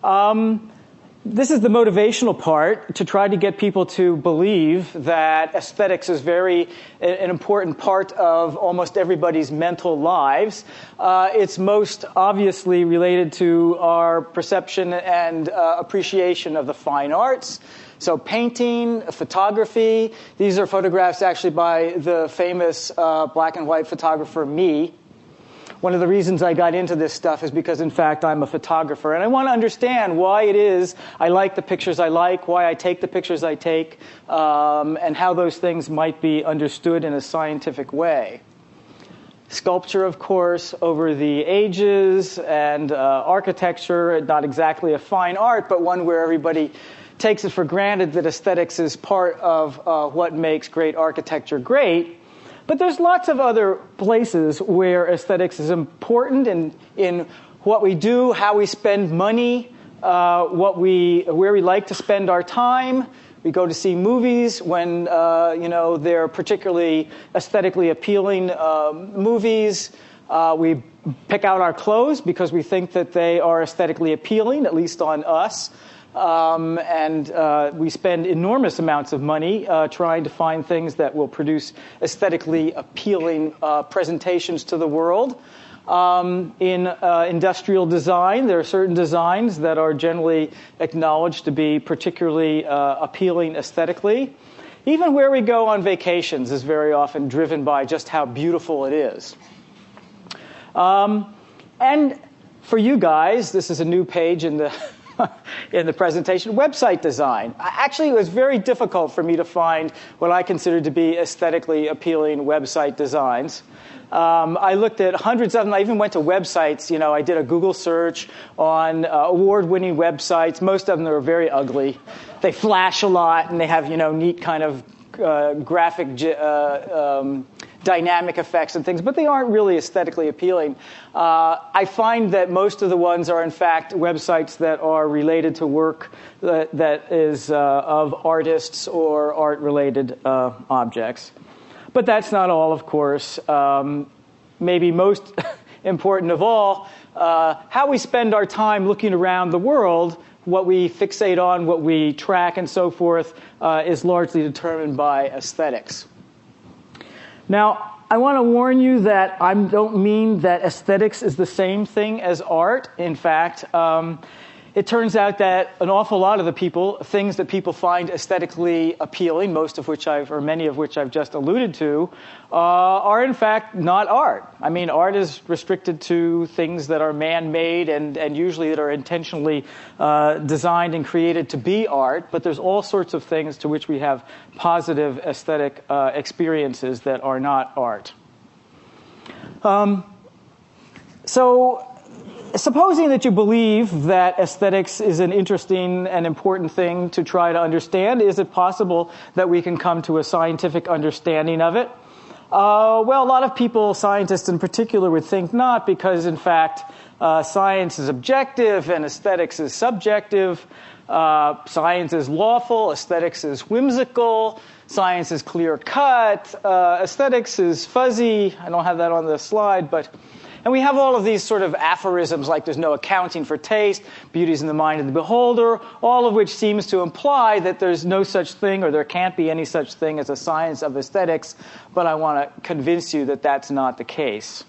This is the motivational part, to try to get people to believe that aesthetics is an important part of almost everybody's mental lives. It's most obviously related to our perception and appreciation of the fine arts. So painting, photography, these are photographs actually by the famous black and white photographer Me. One of the reasons I got into this stuff is because, in fact, I'm a photographer. And I want to understand why it is I like the pictures I like, why I take the pictures I take, and how those things might be understood in a scientific way. Sculpture, of course, over the ages, and architecture, not exactly a fine art, but one where everybody takes it for granted that aesthetics is part of what makes great architecture great. But there's lots of other places where aesthetics is important in what we do, how we spend money, where we like to spend our time. We go to see movies when they're particularly aesthetically appealing movies. We pick out our clothes because we think that they are aesthetically appealing, at least on us. We spend enormous amounts of money trying to find things that will produce aesthetically appealing presentations to the world. In industrial design, there are certain designs that are generally acknowledged to be particularly appealing aesthetically. Even where we go on vacations is very often driven by just how beautiful it is. And for you guys, this is a new page in the presentation, website design. Actually, it was very difficult for me to find what I consider to be aesthetically appealing website designs. I looked at hundreds of them. I even went to websites. I did a Google search on award-winning websites. Most of them are very ugly. They flash a lot, and they have, neat kind of graphic dynamic effects and things, but they aren't really aesthetically appealing. I find that most of the ones are, in fact, websites that are related to work that is of artists or art-related objects. But that's not all, of course. Maybe most important of all, how we spend our time looking around the world, what we fixate on, what we track, and so forth, is largely determined by aesthetics. Now, I want to warn you that I don't mean that aesthetics is the same thing as art. In fact, it turns out that an awful lot of the things that people find aesthetically appealing, many of which I've just alluded to, are in fact not art. I mean, art is restricted to things that are man-made and usually that are intentionally designed and created to be art, but there's all sorts of things to which we have positive aesthetic experiences that are not art. Supposing that you believe that aesthetics is an interesting and important thing to try to understand, is it possible that we can come to a scientific understanding of it? Well, a lot of people, scientists in particular, would think not, because in fact science is objective and aesthetics is subjective. Science is lawful, aesthetics is whimsical, science is clear-cut, aesthetics is fuzzy. I don't have that on the slide, and we have all of these sort of aphorisms like there's no accounting for taste, beauty's in the mind of the beholder, all of which seems to imply that there's no such thing or there can't be any such thing as a science of aesthetics, but I want to convince you that that's not the case.